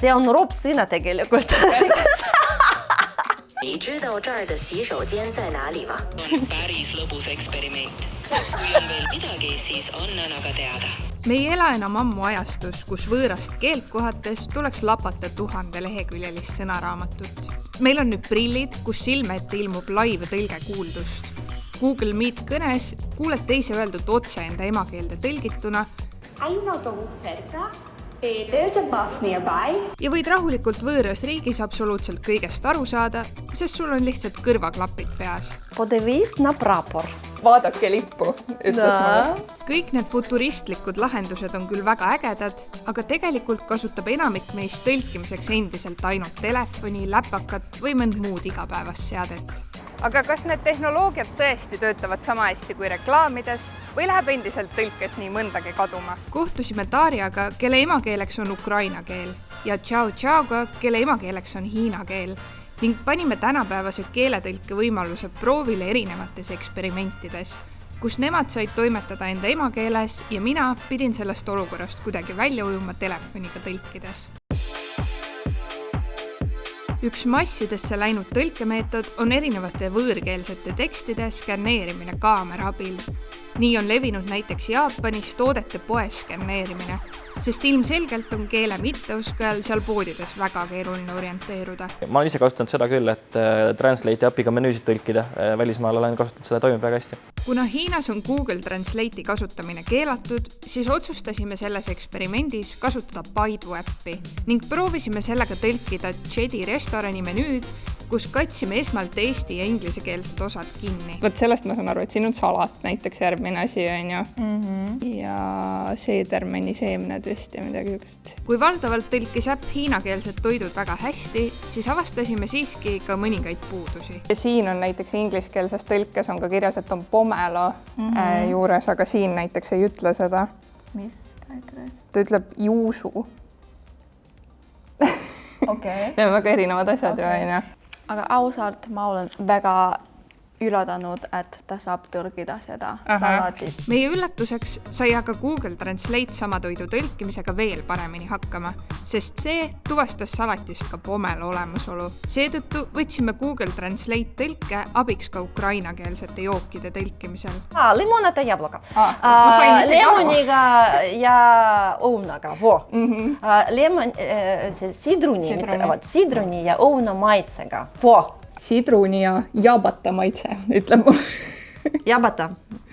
see on ropsina tegelikult. 你知道这儿的洗手间在哪里吗? On päris lõbus eksperiment. Kui on veel midagi, siis anna aga teada. Me ei ela enam ammu ajastus, kus võõrast keelt kohates tuleks lapata 1000 leheküljelist sõnaraamatut. Meil on nüüd prillid, kus silme ette ilmub live tõlge kuuldust. Google Meet kõnes kuuled teise öeldud otse enda emakeelde tõlgituna. Hay un autobús cerca. There's a bus nearby. Ja võid rahulikult võõras riigis absoluutselt kõigest aru saada, sest sul on lihtsalt kõrvaklapid peas. Podivís na prapor. Vaadake lippu, ütles mulle. Kõik need futuristlikud lahendused on küll väga ägedad, aga tegelikult kasutab enamik meist tõlkimiseks endiselt ainult telefoni, läpakat või mõnd muud igapäevast seadet. Aga kas need tehnoloogiad tõesti töötavad sama hästi kui reklaamides või läheb endiselt tõlkes nii mõndagi kaduma? Kohtusime Darjaga, kelle emakeeleks on ukraina keel, ja Chao Chaoga, kelle emakeeleks on hiina keel, ning panime tänapäevase keeletõlke võimaluse proovile erinevates eksperimentides, kus nemad said toimetada enda emakeeles ja mina pidin sellest olukorrast kuidagi välja ujuma telefoniga tõlkides. Üks massidesse läinud tõlkemeetod on erinevate võõrkeelsete tekstide skanneerimine kaamera abil. Nii on levinud näiteks Jaapanis toodete poes skanneerimine, sest ilmselgelt on keele mitteoskajal seal poodides väga keeruline orienteeruda. Ma olen ise kasutanud seda küll, et Translate apiga menüüsid tõlkida. Välismaal olen kasutanud seda, toimib väga hästi. Kuna Hiinas on Google Translate'i kasutamine keelatud, siis otsustasime selles eksperimendis kasutada Baidu äppi ning proovisime sellega tõlkida Jedi restorani menüüd, kus katsime esmalt eesti ja inglisekeelsed osad kinni. Võt sellest ma saan aru, et siin on salat näiteks järgmine asi on ju. Ja seedermeni seemned vist ja midagi ükest. Kui valdavalt tõlkis äpp hiinakeelsed toidud väga hästi, siis avastasime siiski ka mõningaid puudusi. Ja siin on näiteks ingliskeelses tõlkes on ka kirjas, et on pomelo juures, aga siin näiteks ei ütle seda. Mis ta ütles? Ta ütleb juusu. Okay. Ja väga erinevad asjad ju on ju. Aga ausalt ma olen väga ületanud, et ta saab tõlkida seda salatit. Meie üllatuseks sai aga Google Translate sama toidu tõlkimisega veel paremini hakkama, sest see tuvastas salatist ka pomelo olemasolu. Seetõttu võtsime Google Translate tõlke abiks ka ukrainakeelsete jookide tõlkimisel. Limonata jablaka. Lemoniga ja õunaga. Sidruni ja õuna maitsega. Sidruni ja jabata maitse, ütleb mu. Jabata.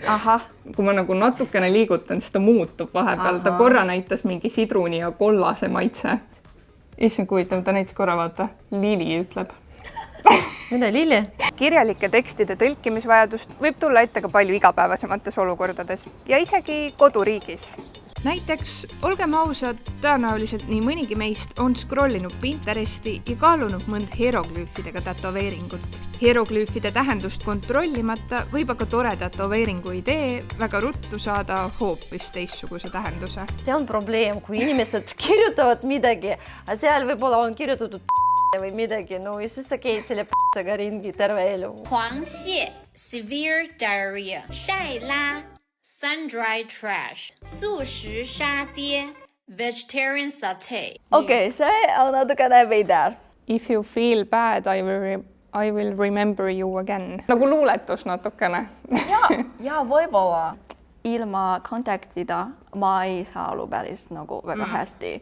Ahah. Kui ma nagu natukene liigutan, siis ta muutub vahepeal. Ta korra näitas mingi sidruni ja kollase maitse. Issand kuvitav, ta näitas korra vaata. Lili ütleb. Mida Lili? Kirjalike tekstide tõlkimisvajadust võib tulla ette ka palju igapäevasemates olukordades ja isegi koduriigis. Näiteks, olgem ausad, tõenäoliselt nii mõnigi meist on scrollinud Pinteresti ja kaalunud mõnd hieroglüüfidega tätoveeringut. Hieroglüüfide tähendust kontrollimata võib aga tore tätoveeringu idee väga ruttu saada hoopis teistsuguse tähenduse. See on probleem, kui inimesed kirjutavad midagi, aga seal võib-olla on kirjutatud või midagi, no ja siis sa käid selle p***ga ringi terve elu. 黄蟹 severe diarrhea 晒拉 sun-dried trash 素食沙爹 vegetarian saute. Okei, see on natukene veider. If you feel bad, I will remember you again. Nagu luuletus natukene. Ja võib-olla ilma kontaktida ma ei saa aru päris nagu väga hästi.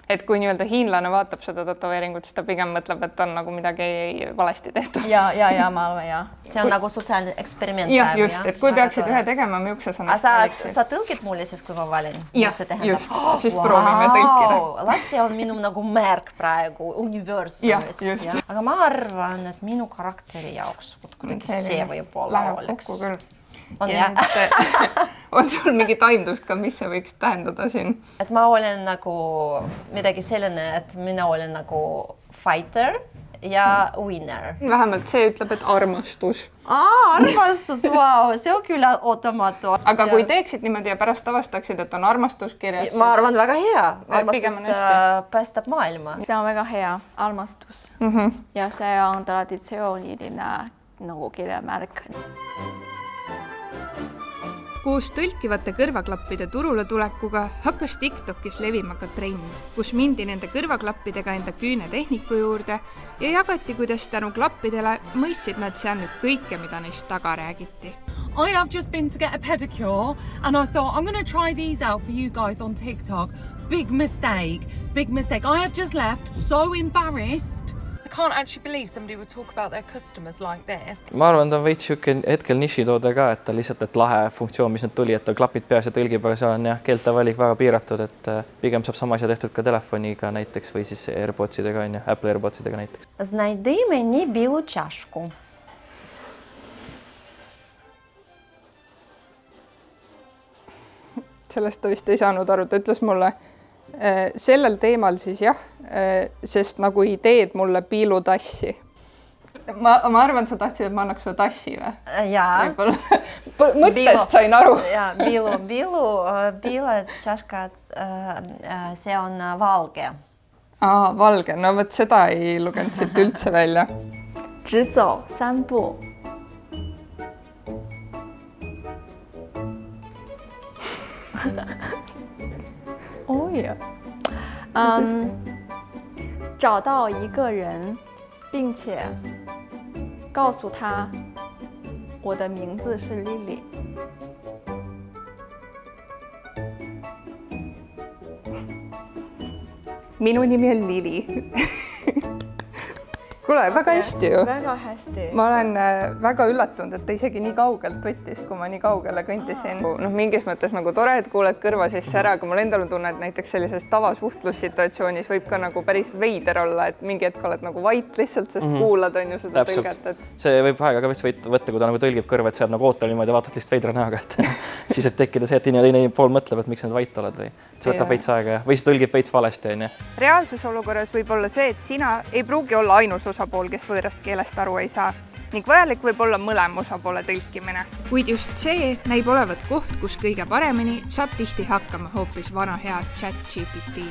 Et kui nii-öelda hiinlane vaatab seda tätoveeringut, siis ta pigem mõtleb, et on nagu midagi valesti tehtud. Ja, ma arvan, ja. See on nagu sotsiaalne eksperiment. Ja, just, et kui peaksid ühe tegema, me ükse sõnast valiksid. Sa tõlgid mulle siis, kui ma valin? Ja, just, siis proovime tõlkida. Las see on minu nagu märk praegu universumis. Aga ma arvan, et minu karakteri jaoks kuidagi see võib-olla oleks. On sul mingi taimdust ka, mis see võiks tähendada siin? Et ma olen nagu midagi selline, et mina olen nagu fighter ja winner. Vähemalt see ütleb, et armastus. Armastus, vau, see on küll ootamatu. Aga kui teeksid niimoodi ja pärast avastaksid, et on armastus kirjas? Ma arvan väga hea. Armastus päästab maailma. See on väga hea, armastus. Ja see on traditsiooniline nagu kirjamärk. Koos tõlkivate kõrvaklappide turule tulekuga hakkas TikTokis levima ka trend, kus mindi nende kõrvaklappidega enda küünetehniku juurde ja jagati, kuidas tänu klappidele mõistsid nad seal nüüd kõike, mida neist taga räägiti. I have just been to get a pedicure and I thought I'm going to try these out for you guys on TikTok. Big mistake. I have just left so embarrassed. I can't actually believe somebody would talk about their customers like this. Ma arvan, ta on veits siuke hetkel nišitoode ka, et ta lihtsalt, et lahe funktsioon, mis nüüd tuli, et ta klapid peas ja tõlgib, aga seal on jah, keelte valik väga piiratud, et pigem saab sama asja tehtud ka telefoniga näiteks või siis AirPodsidega, Apple AirPodsidega näiteks. Знайди мені білу чашку. Sellest ta vist ei saanud aru, ta ütles mulle sellel teemal siis jah, sest nagu ei teed mulle piilutassi. Ma arvan, sa tahtsid, et ma annaks sulle tassi või? Jaa. Mõttest sain aru. Jaa, bilu čaška, see on valge. Valge, no võt seda ei lugenud siit üldse välja. 直走3步 哦呀，找到一个人，并且告诉他我的名字是 Lily。 Minu nimi on Lili. Kuule, väga hästi ju. Väga hästi. Ma olen väga üllatunud, et ta isegi nii kaugelt võttis, kui ma nii kaugele kõndisin. Mingis mõttes nagu tore, et kuuled kõrva sisse ära, aga mul endal on tunne, et näiteks sellises tavasuhtlussituatsioonis võib ka nagu päris veider olla, et mingi hetk oled nagu vait lihtsalt, sest kuulad on ju seda tõlget. See võib aega ka võtta, kui ta nagu tõlgib kõrva, et sa nagu ootel niimoodi vaatad lihtsalt veidra näoga, et siis võib tekkida see, et teine pool mõtleb, et miks nad vait oled või see võtab veits aega või siis tõlgib veits valesti. Reaalses olukorras võib olla see, et sina ei pruugi olla ainus osapool, kes võõrast keelest aru ei saa ning vajalik võib olla mõlema osapoole tõlkimine. Kuid just see näib olevat koht, kus kõige paremini saab tihti hakkama hoopis vana hea ChatGPT.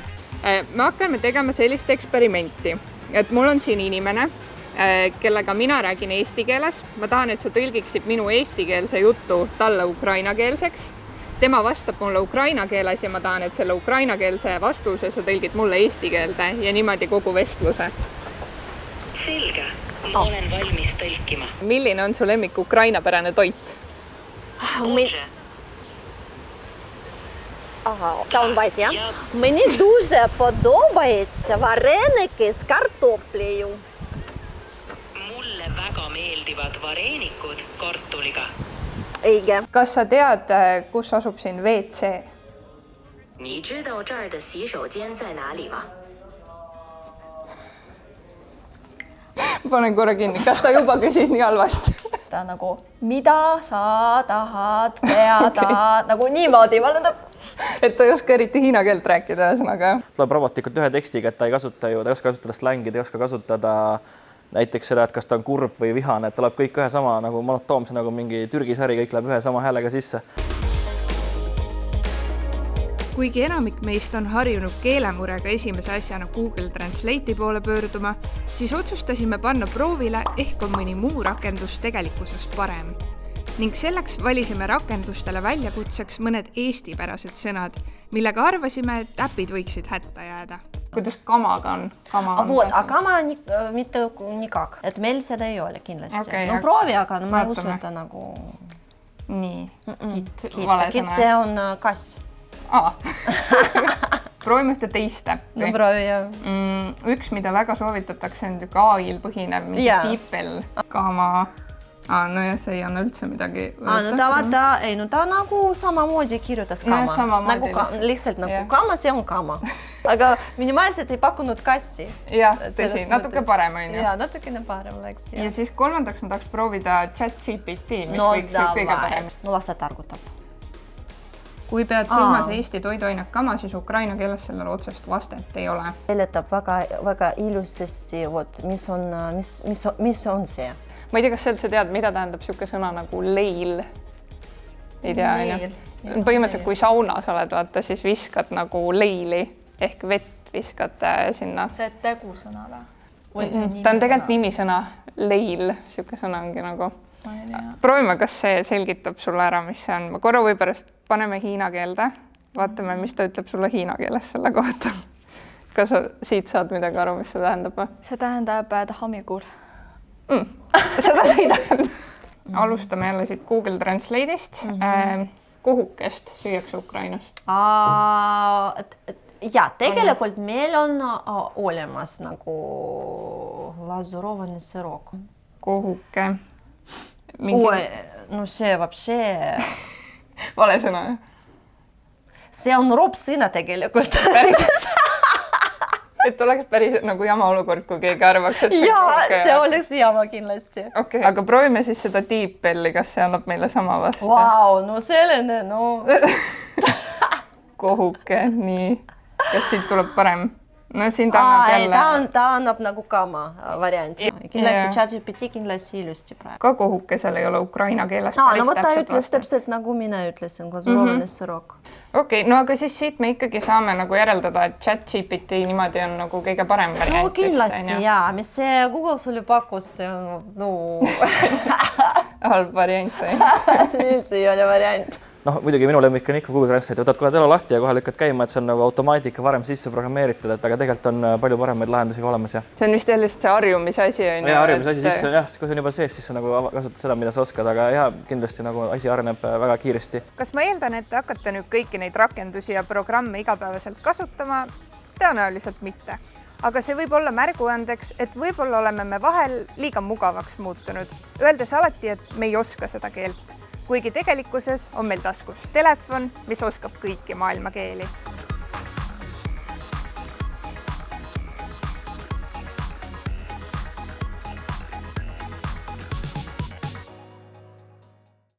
Me hakkame tegema sellist eksperimenti, et mul on siin inimene, kellega mina räägin eesti keeles. Ma tahan, et sa tõlgiksid minu eestikeelse jutu talle ukrainakeelseks. Tema vastab mulle ukraina keeles ja ma tahan, et selle ukrainakeelse vastuse sa tõlgid mulle eesti keelde ja niimoodi kogu vestluse. Selge, ma olen valmis tõlkima. Milline on su lemmik ukrainapärane toit? Там батя. Мені дуже подобається вареники з картоплею. Mulle väga meeldivad vareenikud kartuliga. Õige. Kas sa tead, kus asub siin WC? 你知道这儿的洗手间在哪里吗？ Panen korra kinni. Kas ta juba küsis nii halvasti? Ta nagu, mida sa tahad teada, nagu niimoodi. Et ta ei oska eriti hiina keelt rääkida ühesõnaga. Tuleb robotlikult ühe tekstiga, et ta ei kasuta ju, ta ei oska kasutada slängi, ta ei oska kasutada näiteks seda, et kas ta on kurb või vihane, et ta läheb kõik ühe sama nagu monotoomse nagu mingi Türgi sari, kõik läheb ühe sama häälega sisse. Kuigi enamik meist on harjunud keelemurega esimese asjana Google Translate'i poole pöörduma, siis otsustasime panna proovile, ehk on mõni muu rakendus tegelikkuses parem. Ning selleks valisime rakendustele väljakutseks mõned eestipärased sõnad, millega arvasime, et äpid võiksid hätta jääda. Kuidas kamaga on? Вот, а кама mitte никак. Et meil seda ei ole kindlasti. No proovi, aga ma ei usu, et ta nagu... Nii, Kit, see on kass. Proovime ühte teist äppi. No proovi, jah. Üks, mida väga soovitatakse, on AI-l põhinev mingi tiipel kama. No ja see ei anna üldse midagi. No ta vaata, ei, no ta nagu samamoodi kirjutas kama. Lihtsalt nagu kama, see on kama. Aga minimaalselt ei pakkunud kassi. Jah, tõsi, natuke parem on ju. Jaa, natukene parem läks. Ja siis kolmandaks ma tahaks proovida ChatGPT, mis võiks kõige parem. No las ta targutab. Kui pead silmas Eesti toiduainet kama, siis ukraina keeles sellel otsest vastet ei ole. Seletab väga ilusasti, mis on see? Ma ei tea, kas sa üldse tead, mida tähendab siuke sõna nagu leil? Ei tea, põhimõtteliselt kui saunas oled, vaata, siis viskad nagu leili ehk vett viskad sinna. See tegusõna või? Ta on tegelikult nimisõna, leil, siuke sõna ongi nagu. proovime, kas see selgitab sulle ära, mis see on. Ma korra või pärast paneme hiina keelde. Vaatame, mis ta ütleb sulle hiina keeles selle kohta. Kas sa siit saad midagi aru, mis see tähendab? See tähendab hommikul. Seda see ei tähendab. Alustame jälle siit Google Translate'ist. Kohukest süüakse Ukrainast? Ja, tegelikult meil on olemas nagu lazurovani sirok. Kohuke. Oi, no see вообще... Vale sõna, jah? See on ropsõna tegelikult. Et oleks päris nagu jama olukord, kui keegi arvaks, et see oleks jama kindlasti. Okei, aga proovime siis seda deepbelli, kas see annab meile sama vastu? Vau, no selline, no... Kohuke, nii. Kas siit tuleb parem? No siin ta annab jälle... Ta annab nagu kama varianti. Kindlasti ChatGPT kindlasti ilusti praegu. Ka kohukesel ei ole ukraina keeles päris täpselt ta ütles täpselt nagu mina ütlesin, glazurovaný sirok. Okei, no aga siis siit me ikkagi saame nagu järeldada, et ChatGPT niimoodi on nagu kõige parem variant. No kindlasti, jaa. Mis see Google sulle pakkus, see on no... halb variant. Üldse ei ole variant. Noh, muidugi minu lemmik on ikka Google Translate, võtad kohe telo lahti ja kohe lükkad käima, et see on nagu automaatika varem sisse programmeeritud, et aga tegelikult on palju paremaid lahendusi ka olemas. See on vist jälle see harjumise asi. Ja harjumise asi sisse, jah, kui see on juba sees, siis on nagu kasutad seda, mida sa oskad, aga jah, kindlasti nagu asi areneb väga kiiresti. Kas ma eeldan, et te hakkate nüüd kõiki neid rakendusi ja programme igapäevaselt kasutama? Tõenäoliselt mitte. Aga see võib olla märguandeks, et võib-olla oleme me vahel liiga mugavaks muutunud, öeldes alati, et me ei oska seda keelt. Kuigi tegelikkuses on meil taskus telefon, mis oskab kõiki maailma keeli.